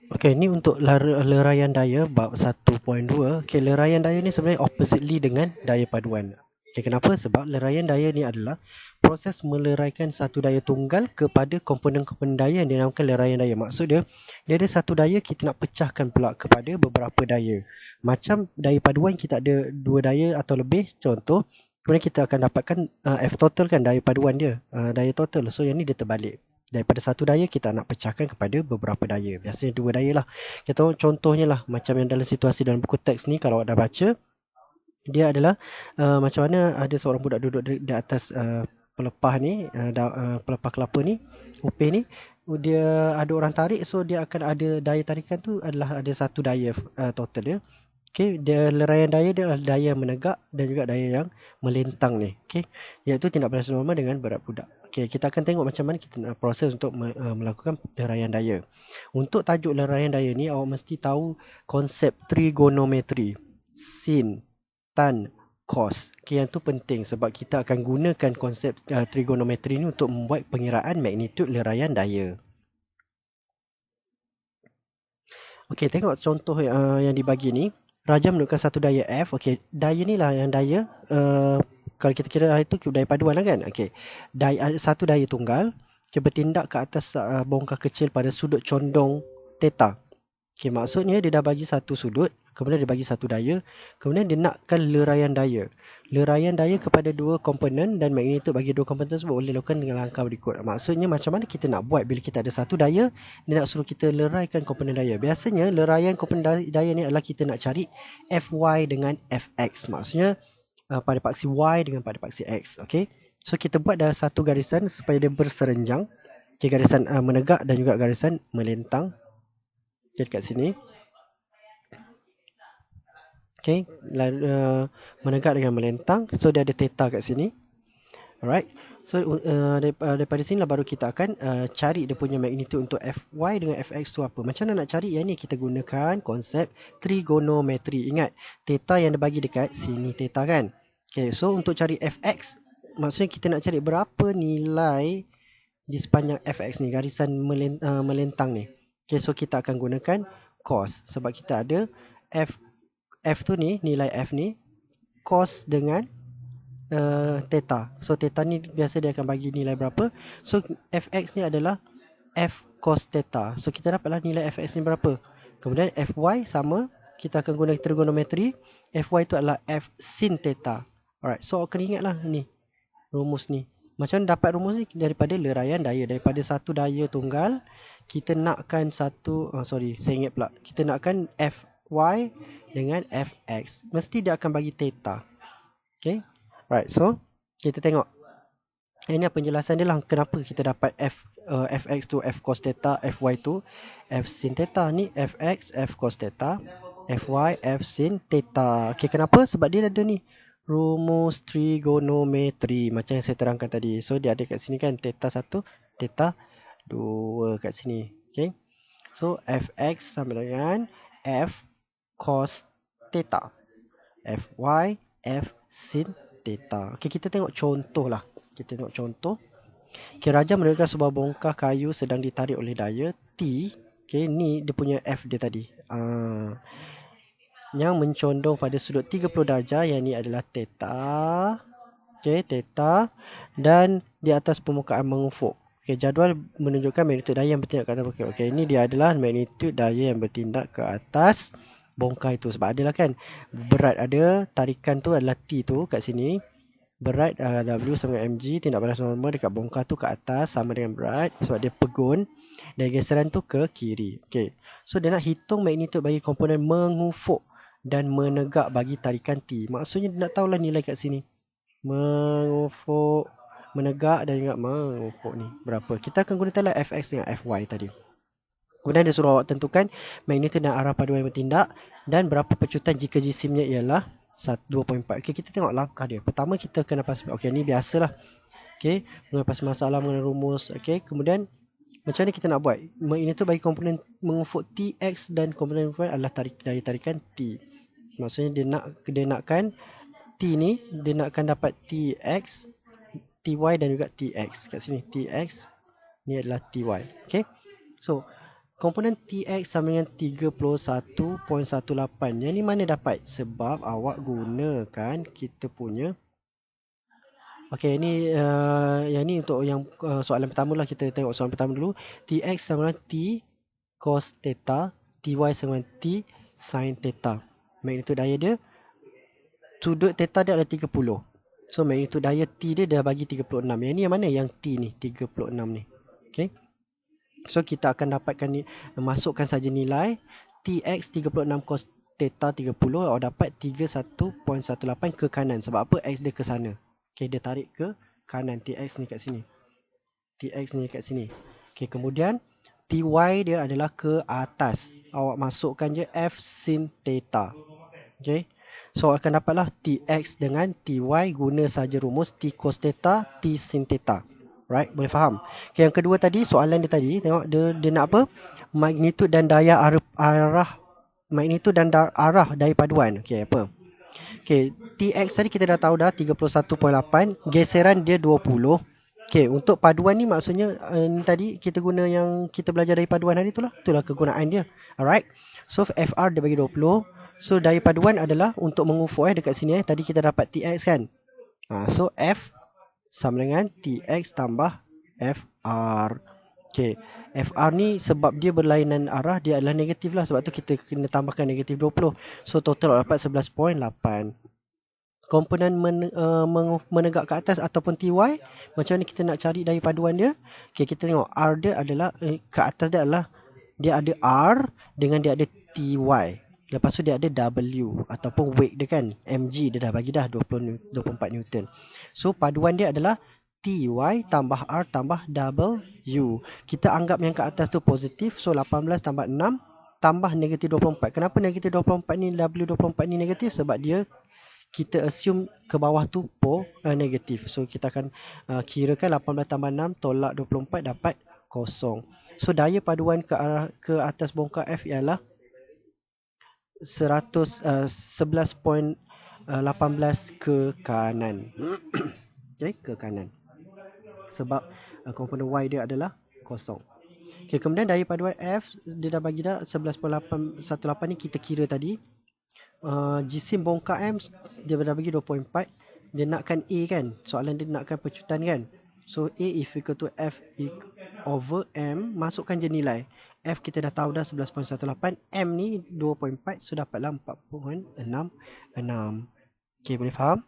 Okey, ni untuk leraian daya bab 1.2. Okey, leraian daya ni sebenarnya oppositely dengan daya paduan. Okey, kenapa? Sebab leraian daya ni adalah proses meleraikan satu daya tunggal kepada komponen-komponen daya yang dinamakan leraian daya. Maksud dia, dia ada satu daya kita nak pecahkan pula kepada beberapa daya. Macam daya paduan kita ada dua daya atau lebih, contoh. Kemudian kita akan dapatkan F total kan, daya paduan dia, daya total. So yang ni dia terbalik. Daripada satu daya kita nak pecahkan kepada beberapa daya. Biasanya dua daya lah. Kita contohnya lah macam yang dalam situasi dalam buku teks ni, kalau awak dah baca, dia adalah macam mana ada seorang budak duduk di atas pelepah ni, pelepah kelapa ni, upih ni. Dia ada orang tarik, so dia akan ada daya tarikan tu adalah ada satu daya total dia. Okey, dia leraian daya dia adalah daya menegak dan juga daya yang melintang ni. Okey, iaitu tindak balas normal dengan berat budak. Okey, kita akan tengok macam mana kita nak proses untuk melakukan leraian daya. Untuk tajuk leraian daya ni, awak mesti tahu konsep trigonometri. Sin, tan, cos. Okey, yang tu penting sebab kita akan gunakan konsep trigonometri ni untuk membuat pengiraan magnitud leraian daya. Okey, tengok contoh yang dibagi ni. Raja menunjukkan satu daya F. Okey, daya ni lah yang daya. Kalau kita kira itu daya paduan lah kan. Okey, satu daya tunggal. Dia bertindak ke atas bongkah kecil pada sudut condong theta. Okey, maksudnya dia dah bagi satu sudut, kemudian dia bagi satu daya, kemudian dia nakkan leraian daya. Leraian daya kepada dua komponen dan magnitud bagi dua komponen tersebut boleh dilakukan dengan langkah berikut. Maksudnya macam mana kita nak buat bila kita ada satu daya, dia nak suruh kita leraikan komponen daya. Biasanya leraian komponen daya ni adalah kita nak cari Fy dengan Fx. Maksudnya pada paksi Y dengan pada paksi X. Okey. So kita buat dah satu garisan supaya dia berserenjang. Okay, garisan menegak dan juga garisan melintang. Okay, dekat sini. Okay, menegak dengan melintang. So dia ada theta kat sini. Alright. So daripada sini lah baru kita akan cari dia punya magnitude untuk Fy dengan Fx tu apa. Macam mana nak cari? Yang ni kita gunakan konsep trigonometri. Ingat, theta yang dia bagi dekat sini theta kan. Okay, so untuk cari Fx, maksudnya kita nak cari berapa nilai di sepanjang Fx ni, garisan melintang ni. Okay, so kita akan gunakan cos. Sebab kita ada F tu ni, nilai F ni, cos dengan theta. So theta ni biasa dia akan bagi nilai berapa. So Fx ni adalah F cos theta. So kita dapatlah nilai Fx ni berapa. Kemudian Fy sama, kita akan guna trigonometri. Fy tu adalah F sin theta. Alright, so kena ingatlah ni, rumus ni. Macam mana dapat rumus ni? Daripada leraian daya. Daripada satu daya tunggal, kita nakkan satu, saya ingat pula. Kita nakkan Fy dengan Fx. Mesti dia akan bagi theta. Okay. Right, so kita tengok. Ini penjelasan dia lah kenapa kita dapat Fx tu F cos theta, Fy tu F sin theta. Ni Fx F cos theta, Fy F sin theta. Okay, kenapa? Sebab dia ada ni rumus trigonometri macam yang saya terangkan tadi. So dia ada kat sini kan, theta 1, theta 2 kat sini. Okay. So Fx sama dengan F cos theta, Fy F sin theta. Okay, kita tengok contoh lah. Kita tengok contoh. Okay, raja menunjukkan sebuah bongkah kayu sedang ditarik oleh daya T. Okay, ni dia punya F dia tadi. Yang mencondong pada sudut 30 darjah, yang ni adalah theta. Okay, theta. Dan di atas permukaan mengufuk. Okay, jadual menunjukkan magnitud daya yang bertindak ke atas bongkah. Okay, ini dia adalah magnitud daya yang bertindak ke atas bongkah itu. Sebab adalah kan, berat ada, tarikan tu adalah T tu kat sini. Berat W sama dengan mg, tindak balas normal dekat bongkah tu ke atas sama dengan berat sebab dia pegun, dan geseran tu ke kiri. Okay, so dia nak hitung magnitud bagi komponen mengufuk dan menegak bagi tarikan T. Maksudnya dia nak tahulah nilai kat sini. Mengufuk, menegak dan juga mengufuk ni berapa. Kita akan gunakanlah Fx dengan Fy tadi. Kemudian dia suruh awak tentukan magnitud dan arah paduan yang bertindak dan berapa pecutan jika jisimnya ialah 2.4. Okay, kita tengok langkah dia. Pertama kita kena pass. Okay, ni biasalah. Okay, mengenai masalah mengenai rumus. Okay, kemudian macam mana kita nak buat? Ini tu bagi komponen mengufuk Tx dan komponen y adalah daya tarikan T. Maksudnya dia nakkan T ni, dia nakkan dapat Tx, Ty dan juga Tx. Kat sini Tx, ni adalah Ty. Okay, so Komponen TX sama dengan 31.18. Yang ni mana dapat? Sebab awak gunakan kita punya. Okey, ini yang ni untuk yang soalan pertama lah. Kita tengok soalan pertama dulu. TX sama dengan T cos theta, TY sama dengan T sin theta. Magnitude daya dia, sudut theta dia adalah 30. So magnitude daya T dia dah bagi 36. Yang ni yang mana? Yang T ni, 36 ni. Okey. So kita akan dapatkan ni, masukkan saja nilai TX 36 cos theta 30, awak dapat 31.18 ke kanan. Sebab apa? X dia ke sana. Okey, dia tarik ke kanan. TX ni kat sini. TX ni kat sini. Okey, kemudian TY dia adalah ke atas. Awak masukkan je F sin theta. Okey. So akan dapatlah TX dengan TY, guna saja rumus T cos theta, T sin theta. Right, boleh faham? Okay, yang kedua tadi, soalan dia tadi, tengok dia nak apa? Magnitud dan daya arah, magnitud dan arah dari paduan. Okay, apa? Okay, TX tadi kita dah tahu dah 31.8, geseran dia 20. Okay, untuk paduan ni maksudnya ni tadi kita guna yang kita belajar dari paduan tadi itulah kegunaan dia. Alright. So FR dia bagi 20. So daya paduan adalah untuk mengukur dekat sini tadi kita dapat TX kan. So F sama dengan TX tambah FR. Okay, FR ni sebab dia berlainan arah, dia adalah negatif lah. Sebab tu kita kena tambahkan negatif 20. So total dapat 11.8. Komponen menegak ke atas ataupun TY, macam mana kita nak cari dari paduan dia? Okay, kita tengok R dia adalah ke atas dia adalah dia ada R dengan dia ada TY. Lepas tu dia ada W ataupun weight dia kan, mg dia dah bagi dah 24 Newton. So paduan dia adalah TY tambah R tambah W. Kita anggap yang ke atas tu positif. So 18 tambah 6 tambah negatif 24. Kenapa negatif 24 ni, W24 ni negatif? Sebab dia, kita assume ke bawah tu negatif. So kita akan kirakan 18 tambah 6 tolak 24 dapat kosong. So daya paduan ke atas bongkar F ialah 11.18 ke kanan. Okay, ke kanan. Sebab komponen Y dia adalah kosong. Okay, kemudian daya paduan F dia dah bagi dah 11.18 ni kita kira tadi. Jisim bongkar M dia dah bagi 2.4. Dia nakkan A kan, soalan dia nakkan pecutan kan. So A is equal to F over M. Masukkan je nilai. F kita dah tahu dah 11.18. M ni 2.4. So dapatlah 4.66. Okay, boleh faham?